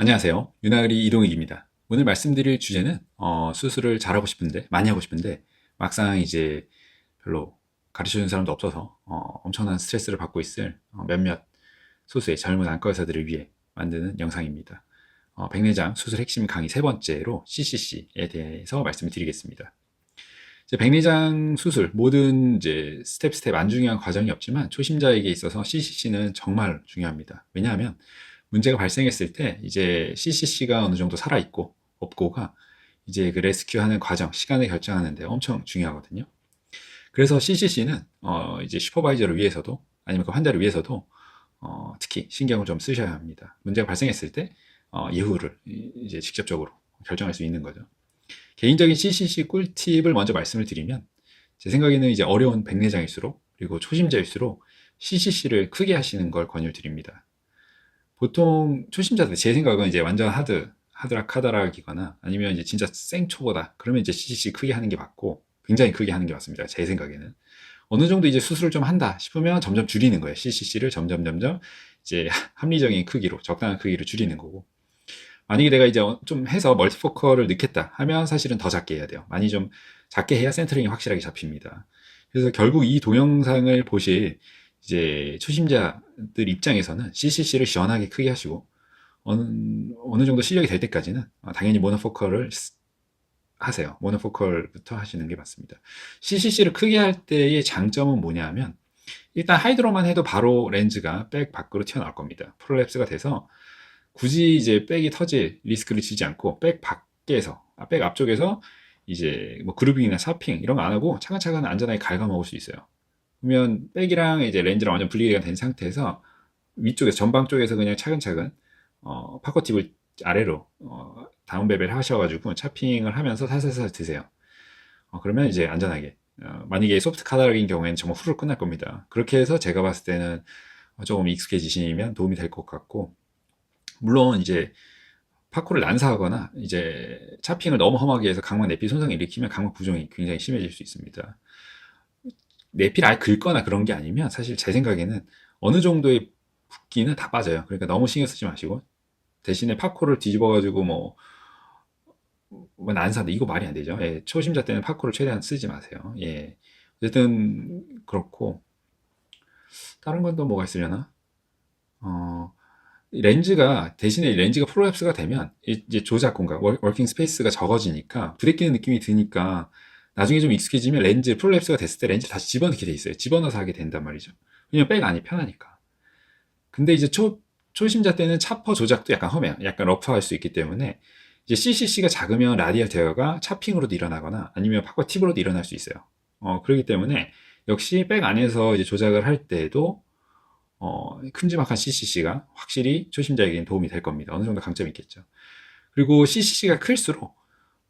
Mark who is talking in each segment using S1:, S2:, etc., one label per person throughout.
S1: 안녕하세요. 윤하을이 이동익입니다. 오늘 말씀드릴 주제는 수술을 잘하고 싶은데 많이 하고 싶은데 막상 이제 별로 가르쳐주는 사람도 없어서 엄청난 스트레스를 받고 있을 몇몇 소수의 젊은 안과 의사들을 위해 만드는 영상입니다. 백내장 수술 핵심 강의 세 번째로 CCC에 대해서 말씀을 드리겠습니다. 이제 백내장 수술 모든 이제 스텝 안 중요한 과정이 없지만 초심자에게 있어서 CCC는 정말 중요합니다. 왜냐하면 문제가 발생했을 때 이제 CCC가 어느 정도 살아있고 없고가 이제 그 레스큐하는 과정, 시간을 결정하는데 엄청 중요하거든요. 그래서 CCC는 이제 슈퍼바이저를 위해서도 아니면 그 환자를 위해서도 특히 신경을 좀 쓰셔야 합니다. 문제가 발생했을 때 예후를 이제 직접적으로 결정할 수 있는 거죠. 개인적인 CCC 꿀팁을 먼저 말씀을 드리면 제 생각에는 이제 어려운 백내장일수록 그리고 초심자일수록 CCC를 크게 하시는 걸 권유를 드립니다. 보통 초심자들 제 생각은 이제 완전 하드락이거나 아니면 이제 진짜 생초보다 그러면 이제 CCC 크게 하는 게 맞고 굉장히 크게 하는 게 맞습니다. 제 생각에는 어느 정도 이제 수술을 좀 한다 싶으면 점점 줄이는 거예요. CCC를 점점 이제 합리적인 크기로 적당한 크기로 줄이는 거고 만약에 내가 이제 좀 해서 멀티포컬을 넣겠다 하면 사실은 더 작게 해야 돼요. 많이 좀 작게 해야 센터링이 확실하게 잡힙니다. 그래서 결국 이 동영상을 보실 이제 초심자들 입장에서는 CCC를 시원하게 크게 하시고 어느 정도 실력이 될 때까지는 당연히 모노포컬을 하세요. 모노포컬부터 하시는 게 맞습니다. CCC를 크게 할 때의 장점은 뭐냐면 일단 하이드로만 해도 바로 렌즈가 백 밖으로 튀어나올 겁니다. 프롤랩스가 돼서 굳이 이제 백이 터질 리스크를 지지 않고 백 밖에서, 백 앞쪽에서 이제 뭐 그루빙이나 샤핑 이런 거 안 하고 차근차근 안전하게 갉아먹을 수 있어요. 그러면 백이랑 이제 렌즈랑 완전 분리가 된 상태에서 위쪽에서 전방 쪽에서 그냥 차근차근 파커팁을 아래로 다운베벨 하셔가지고 차핑을 하면서 살살살 드세요. 그러면 이제 안전하게 만약에 소프트 카다락인 경우에는 정말 후루룩 끝날 겁니다. 그렇게 해서 제가 봤을 때는 조금 익숙해지시면 도움이 될 것 같고 물론 이제 파코를 난사하거나 이제 차핑을 너무 험하게 해서 각막 내피 손상을 일으키면 각막 부종이 굉장히 심해질 수 있습니다. 내피를 아예 긁거나 그런 게 아니면 사실 제 생각에는 어느 정도의 붓기는 다 빠져요. 그러니까 너무 신경 쓰지 마시고 대신에 파코를 뒤집어가지고 뭐 난사인데 이거 말이 안 되죠. 예, 초심자 때는 파코를 최대한 쓰지 마세요. 예, 어쨌든 그렇고 다른 건 또 뭐가 있으려나? 어, 렌즈가 대신에 렌즈가 프로랩스가 되면 이제 조작 공간, 워킹 스페이스가 적어지니까 부대끼는 느낌이 드니까 나중에 좀 익숙해지면 렌즈 프로랩스가 됐을 때 렌즈 다시 집어넣게 돼 있어요. 집어넣어서 하게 된단 말이죠. 왜냐면 백 안이 편하니까. 근데 이제 초심자 때는 차퍼 조작도 약간 험해요. 약간 러프할 수 있기 때문에 이제 CCC가 작으면 라디얼 제어가 차핑으로도 일어나거나 아니면 파커 팁으로도 일어날 수 있어요. 그렇기 때문에 역시 백 안에서 이제 조작을 할 때도 큼지막한 CCC가 확실히 초심자에게는 도움이 될 겁니다. 어느 정도 강점이 있겠죠. 그리고 CCC가 클수록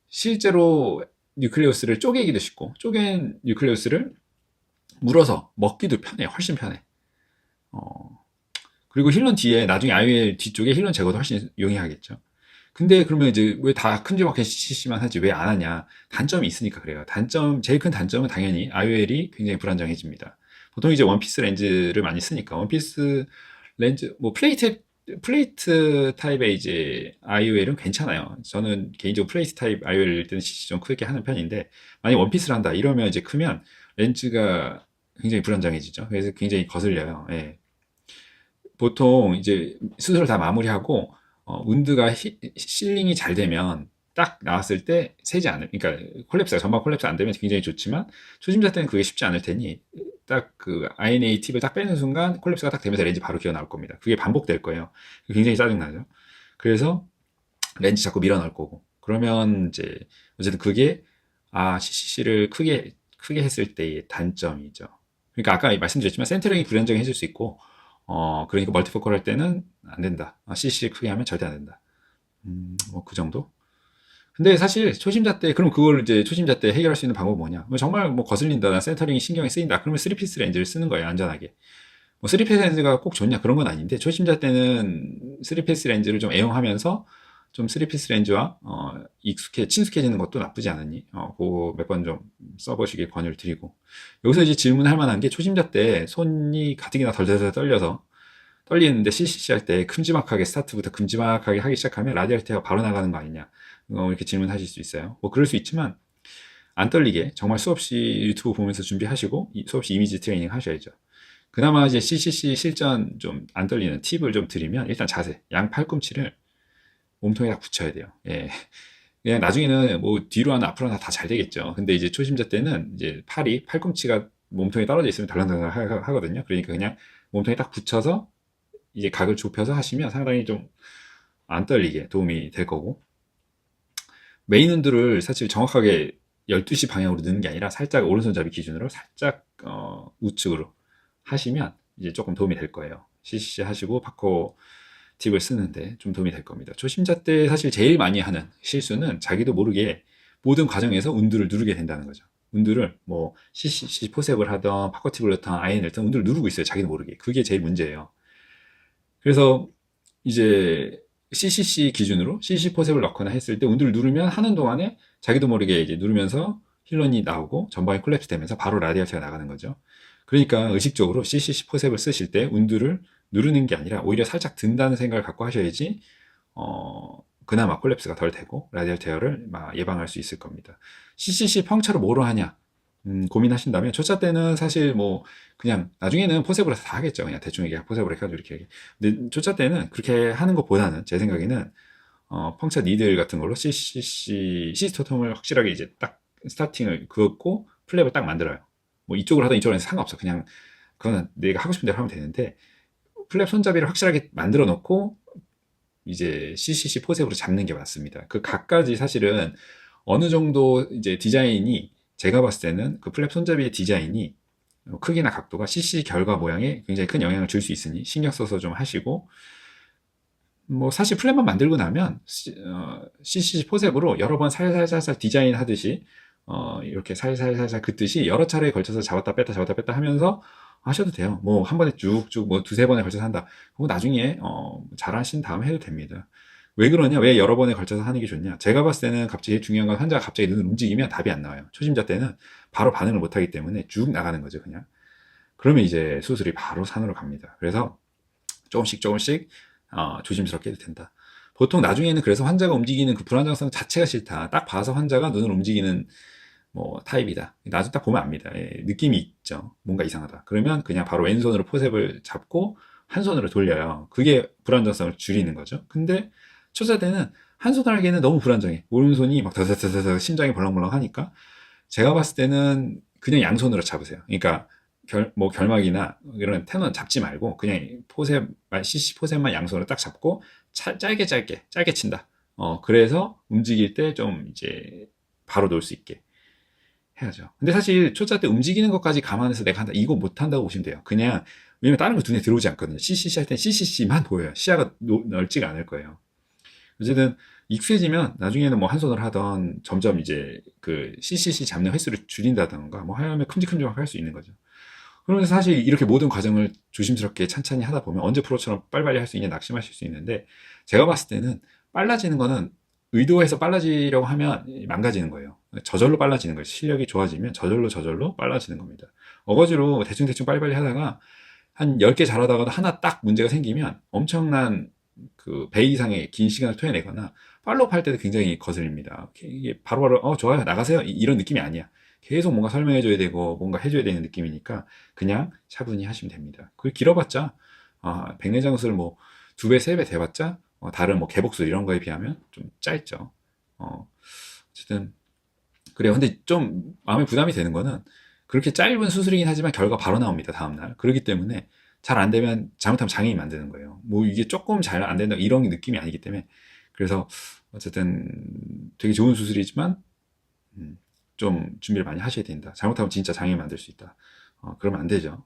S1: 실제로 뉴클레우스를 쪼개기도 쉽고 쪼갠 뉴클레우스를 물어서 먹기도 편해요. 훨씬 편해. 그리고 힐런 뒤에 나중에 IOL 뒤쪽에 힐런 제거도 훨씬 용이하겠죠. 근데 그러면 이제 왜 다 큼지막한 CCC만 하지 왜 안 하냐? 단점이 있으니까 그래요. 제일 큰 단점은 당연히 IOL이 굉장히 불안정해집니다. 보통 이제 원피스 렌즈를 많이 쓰니까 원피스 렌즈 뭐 플레이트 타입의 이제 IOL은 괜찮아요. 저는 개인적으로 플레이트 타입 IOL일 때는 CC 좀 크게 하는 편인데 만약 원피스를 한다 이러면 이제 크면 렌즈가 굉장히 불안정해지죠. 그래서 굉장히 거슬려요. 예. 보통 이제 수술을 다 마무리하고 운드가 실링이 잘 되면 딱 나왔을 때 새지 않을, 그러니까 전방 콜랩스 안 되면 굉장히 좋지만 초심자 때는 그게 쉽지 않을 테니 딱 그 INA 팁을 딱 빼는 순간 콜랩스가 딱 되면서 렌즈 바로 기어 나올 겁니다. 그게 반복될 거예요. 굉장히 짜증나죠. 그래서 렌즈 자꾸 밀어넣을 거고 그러면 이제 어쨌든 그게 CCC를 크게 했을 때의 단점이죠. 그러니까 아까 말씀드렸지만 센터링이 불안정해질 수 있고 그러니까 멀티포컬 할 때는 안 된다. CC 크게 하면 절대 안 된다. 뭐 그 정도? 근데 사실 초심자 때, 그럼 그걸 이제 초심자 때 해결할 수 있는 방법은 뭐냐? 뭐 정말 뭐 거슬린다, 난 센터링이 신경이 쓰인다. 그러면 3피스 렌즈를 쓰는 거예요, 안전하게. 뭐 3피스 렌즈가 꼭 좋냐? 그런 건 아닌데, 초심자 때는 3피스 렌즈를 좀 애용하면서 좀 3피스 렌즈와 친숙해지는 것도 나쁘지 않으니, 그거 몇 번 좀 써보시길 권유를 드리고. 여기서 이제 질문할 만한 게 초심자 때 손이 가뜩이나 덜덜덜 떨려서 떨리는데 CCC 할 때 큼지막하게 스타트부터 큼지막하게 하기 시작하면 라디얼 테어 바로 나가는 거 아니냐, 이렇게 질문하실 수 있어요. 뭐 그럴 수 있지만 안 떨리게 정말 수없이 유튜브 보면서 준비하시고 수없이 이미지 트레이닝 하셔야죠. 그나마 이제 CCC 실전 좀 안 떨리는 팁을 좀 드리면, 일단 자세, 양 팔꿈치를 몸통에 다 붙여야 돼요. 예. 그냥 나중에는 뭐 뒤로 하나 앞으로 하나 다 잘 되겠죠. 근데 이제 초심자 때는 이제 팔꿈치가 몸통에 떨어져 있으면 덜렁덜렁 하거든요. 그러니까 그냥 몸통에 딱 붙여서 이제 각을 좁혀서 하시면 상당히 좀 안 떨리게 도움이 될 거고, 메인 운두를 사실 정확하게 12시 방향으로 넣는 게 아니라 살짝 오른손잡이 기준으로 살짝 우측으로 하시면 이제 조금 도움이 될 거예요. CCC 하시고 파코 팁을 쓰는데 좀 도움이 될 겁니다. 초심자 때 사실 제일 많이 하는 실수는 자기도 모르게 모든 과정에서 운두를 누르게 된다는 거죠. 운두를 뭐 CCC 포셉을 하던 파코 팁을 넣던 아이언을 넣던 운두를 누르고 있어요. 자기도 모르게. 그게 제일 문제예요. 그래서 이제 CCC 기준으로 CCC 포셉을 넣거나 했을 때 운두를 누르면 하는 동안에 자기도 모르게 이제 누르면서 힐런이 나오고 전방이 콜랩스 되면서 바로 라디얼트가 나가는 거죠. 그러니까 의식적으로 CCC 포셉을 쓰실 때 운두를 누르는 게 아니라 오히려 살짝 든다는 생각을 갖고 하셔야지 그나마 콜랩스가 덜 되고 라디얼 테어를 예방할 수 있을 겁니다. CCC 펑처를 뭐로 하냐 고민하신다면, 초짜 때는 사실 뭐 그냥 나중에는 포셉으로 다 하겠죠. 그냥 대충 이게 포셉으로 해가지고 이렇게 하게. 근데 초짜 때는 그렇게 하는 것보다는 제 생각에는 펑처 니들 같은 걸로 CCC 시스토톰을 확실하게 이제 딱 스타팅을 그었고 플랩을 딱 만들어요. 뭐 이쪽으로 하든 이쪽으로 하든 상관없어. 그냥 그거는 내가 하고 싶은 대로 하면 되는데, 플랩 손잡이를 확실하게 만들어 놓고 이제 CCC 포셉으로 잡는 게 맞습니다. 그 각까지 사실은 어느 정도 이제 디자인이, 제가 봤을 때는 그 플랩 손잡이의 디자인이 크기나 각도가 CCC 결과 모양에 굉장히 큰 영향을 줄 수 있으니 신경 써서 좀 하시고, 뭐 사실 플랫만 만들고 나면 CCC 포셉으로 여러 번 살살살살 디자인 하듯이 이렇게 살살살살 긋듯이 여러 차례에 걸쳐서 잡았다 뺐다 하면서 하셔도 돼요. 뭐 한 번에 쭉쭉 뭐 두세 번에 걸쳐서 한다. 그거 나중에 잘하신 다음에 해도 됩니다. 왜 그러냐? 왜 여러 번에 걸쳐서 하는 게 좋냐? 제가 봤을 때는 갑자기 중요한 건 환자가 갑자기 눈을 움직이면 답이 안 나와요. 초심자 때는 바로 반응을 못 하기 때문에 쭉 나가는 거죠, 그냥. 그러면 이제 수술이 바로 산으로 갑니다. 그래서 조금씩 조심스럽게 해도 된다. 보통 나중에는 그래서 환자가 움직이는 그 불안정성 자체가 싫다. 딱 봐서 환자가 눈을 움직이는 뭐 타입이다. 나중에 딱 보면 압니다. 예, 느낌이 있죠. 뭔가 이상하다. 그러면 그냥 바로 왼손으로 포셉을 잡고 한 손으로 돌려요. 그게 불안정성을 줄이는 거죠. 근데 초짜때는 한 손으로 하기에는 너무 불안정해. 오른손이 막 더더더더 심장이 벌렁벌렁 하니까 제가 봤을 때는 그냥 양손으로 잡으세요. 그러니까 결막이나 이런 테너는 잡지 말고 그냥 CC 포셉만 양손으로 딱 잡고 짧게 친다. 그래서 움직일 때 좀 이제 바로 놓을 수 있게 해야죠. 근데 사실 초짜 때 움직이는 것까지 감안해서 내가 한다, 이거 못 한다고 보시면 돼요. 그냥, 왜냐면 다른 거 눈에 들어오지 않거든요. CCC 할 땐 CCC만 보여요. 시야가 넓지가 않을 거예요. 어쨌든 익숙해지면 나중에는 뭐 한 손으로 하던 점점 이제 그 CCC 잡는 횟수를 줄인다던가 뭐 하면 큼직큼직하게 할 수 있는 거죠. 그러면서 사실 이렇게 모든 과정을 조심스럽게 찬찬히 하다 보면 언제 프로처럼 빨리빨리 할 수 있냐 낙심하실 수 있는데, 제가 봤을 때는 빨라지는 거는 의도해서 빨라지려고 하면 망가지는 거예요. 저절로 빨라지는 거예요. 실력이 좋아지면 저절로 빨라지는 겁니다. 어거지로 대충 빨리빨리 하다가 한 10개 잘하다가도 하나 딱 문제가 생기면 엄청난 그 배 이상의 긴 시간을 토해내거나 팔로우업 할 때도 굉장히 거슬립니다. 이게 바로바로 좋아요 나가세요 이런 느낌이 아니야. 계속 뭔가 설명해줘야 되고 뭔가 해줘야 되는 느낌이니까 그냥 차분히 하시면 됩니다. 그 길어봤자 백내장수를 뭐 2배, 3배 돼봤자 다른 뭐 개복술 이런 거에 비하면 좀 짧죠. 어쨌든 그래요. 근데 좀 마음에 부담이 되는 거는 그렇게 짧은 수술이긴 하지만 결과 바로 나옵니다. 다음날. 그렇기 때문에 잘 안 되면 잘못하면 장애인 만드는 거예요. 뭐 이게 조금 잘 안 된다 이런 느낌이 아니기 때문에. 그래서 어쨌든 되게 좋은 수술이지만 좀 준비를 많이 하셔야 된다. 잘못하면 진짜 장애인 만들 수 있다. 그러면 안 되죠.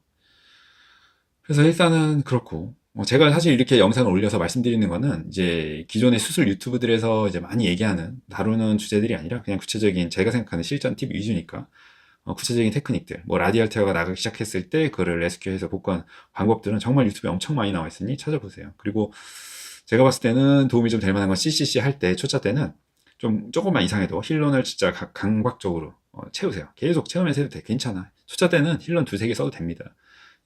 S1: 그래서 일단은 그렇고, 제가 사실 이렇게 영상을 올려서 말씀드리는 거는 이제 기존의 수술 유튜브들에서 이제 많이 얘기하는, 다루는 주제들이 아니라 그냥 구체적인 제가 생각하는 실전 팁 위주니까, 구체적인 테크닉들, 뭐 라디얼 테어가 나가기 시작했을 때 그거를 레스큐해서 복구한 방법들은 정말 유튜브에 엄청 많이 나와 있으니 찾아보세요. 그리고 제가 봤을 때는 도움이 좀 될 만한 건 CCC 할 때, 초짜 때는 좀 조금만 이상해도 힐런을 진짜 강박적으로 채우세요. 계속 채우면서 해도 돼. 괜찮아. 초짜 때는 힐런 2-3개 써도 됩니다.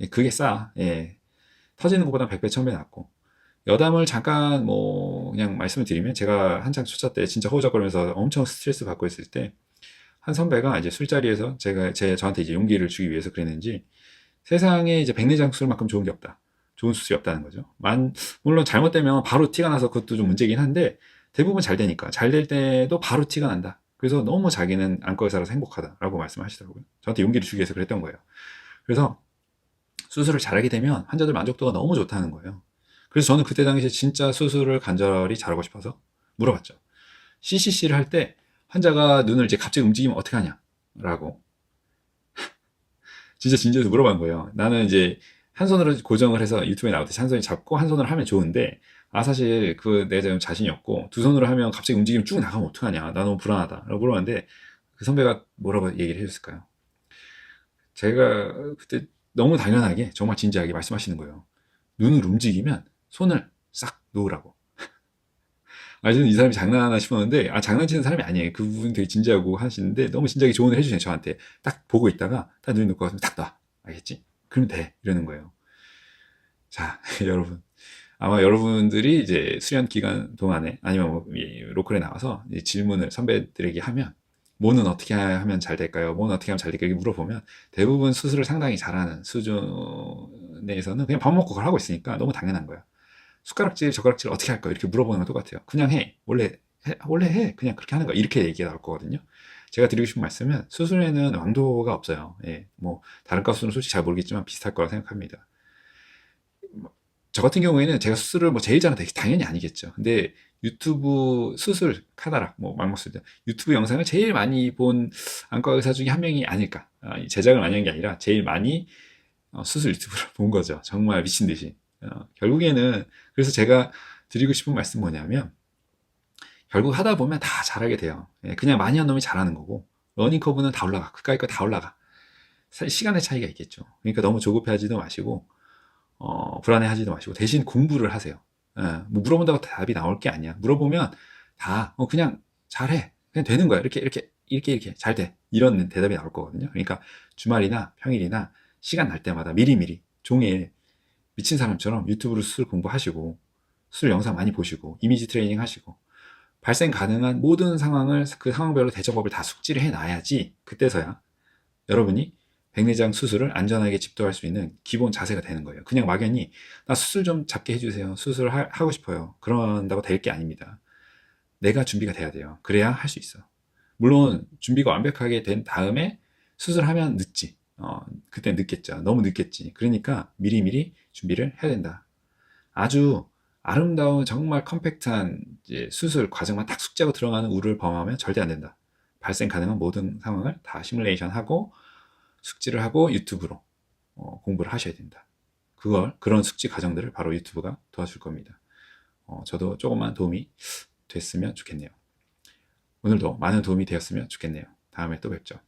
S1: 예, 그게 싸. 예. 터지는 것보다 100배, 1000배 낫고. 여담을 잠깐 뭐 그냥 말씀을 드리면, 제가 한창 초짜 때 진짜 허우적거리면서 엄청 스트레스 받고 있을 때 한 선배가 이제 술자리에서 저한테 이제 용기를 주기 위해서 그랬는지, 세상에 이제 백내장 수술만큼 좋은 게 없다. 좋은 수술이 없다는 거죠. 물론 잘못되면 바로 티가 나서 그것도 좀 문제긴 한데, 대부분 잘 되니까. 잘 될 때도 바로 티가 난다. 그래서 너무 자기는 안과 의사라서 행복하다라고 말씀하시더라고요. 저한테 용기를 주기 위해서 그랬던 거예요. 그래서 수술을 잘하게 되면 환자들 만족도가 너무 좋다는 거예요. 그래서 저는 그때 당시에 진짜 수술을 간절히 잘하고 싶어서 물어봤죠. CCC를 할 때 환자가 눈을 이제 갑자기 움직이면 어떻게 하냐라고 진짜 진지해서 물어본 거예요. 나는 이제 한 손으로 고정을 해서 유튜브에 나올 때 한 손이 잡고 한 손으로 하면 좋은데, 사실 내가 좀 자신이 없고 두 손으로 하면 갑자기 움직이면 쭉 나가면 어떡하냐, 나 너무 불안하다 라고 물어봤는데, 그 선배가 뭐라고 얘기를 해줬을까요? 제가 그때 너무 당연하게 정말 진지하게 말씀하시는 거예요. 눈을 움직이면 손을 싹 놓으라고. 저는 이 사람이 장난하나 싶었는데, 장난치는 사람이 아니에요. 그 부분 되게 진지하고 하시는데 너무 진지하게 조언을 해주세요. 저한테 딱 보고 있다가 딱 눈이 놓고 딱 놔, 알겠지? 그러면 돼, 이러는 거예요. 자, 여러분, 아마 여러분들이 이제 수련 기간 동안에 아니면 뭐 로컬에 나와서 질문을 선배들에게 하면, 뭐는 어떻게 하면 잘 될까요? 뭐는 어떻게 하면 잘 될까요? 물어보면 대부분 수술을 상당히 잘하는 수준에서는 그냥 밥 먹고 그걸 하고 있으니까 너무 당연한 거야. 숟가락질, 젓가락질 어떻게 할 거야? 이렇게 물어보는 거 똑같아요. 그냥 해. 원래 해. 그냥 그렇게 하는 거야. 이렇게 얘기가 나올 거거든요. 제가 드리고 싶은 말씀은, 수술에는 왕도가 없어요. 예, 뭐 다른 값수는 솔직히 잘 모르겠지만 비슷할 거라 생각합니다. 저 같은 경우에는 제가 수술을 뭐 제일 잘하는 당연히 아니겠죠. 근데 유튜브 수술 카다락 뭐 막막술 때 유튜브 영상을 제일 많이 본 안과 의사 중에 한 명이 아닐까. 제작을 많이 한 게 아니라 제일 많이 수술 유튜브를 본 거죠. 정말 미친 듯이. 결국에는 그래서 제가 드리고 싶은 말씀 뭐냐면, 결국 하다 보면 다 잘하게 돼요. 그냥 많이 한 놈이 잘하는 거고, 러닝 커브는 다 올라가. 그까이 거 다 올라가. 시간의 차이가 있겠죠. 그러니까 너무 조급해하지도 마시고, 불안해하지도 마시고 대신 공부를 하세요. 뭐 물어본다고 답이 나올 게 아니야. 물어보면 다 그냥 잘해, 그냥 되는 거야. 이렇게 잘 돼, 이런 대답이 나올 거거든요. 그러니까 주말이나 평일이나 시간 날 때마다 미리미리 종일 미친 사람처럼 유튜브로 수술 공부하시고, 수술 영상 많이 보시고, 이미지 트레이닝 하시고, 발생 가능한 모든 상황을 그 상황별로 대처법을 다 숙지를 해놔야지, 그때서야 여러분이 백내장 수술을 안전하게 집도할 수 있는 기본 자세가 되는 거예요. 그냥 막연히 나 수술 좀 잡게 해주세요, 수술을 하고 싶어요, 그런다고 될 게 아닙니다. 내가 준비가 돼야 돼요. 그래야 할 수 있어. 물론 준비가 완벽하게 된 다음에 수술하면 늦지. 그때 늦겠죠. 너무 늦겠지. 그러니까 미리미리 준비를 해야 된다. 아주 아름다운 정말 컴팩트한 이제 수술 과정만 딱 숙지하고 들어가는 우를 범하면 절대 안 된다. 발생 가능한 모든 상황을 다 시뮬레이션하고 숙지를 하고 유튜브로 공부를 하셔야 된다. 그런 숙지 과정들을 바로 유튜브가 도와줄 겁니다. 저도 조금만 도움이 됐으면 좋겠네요. 오늘도 많은 도움이 되었으면 좋겠네요. 다음에 또 뵙죠.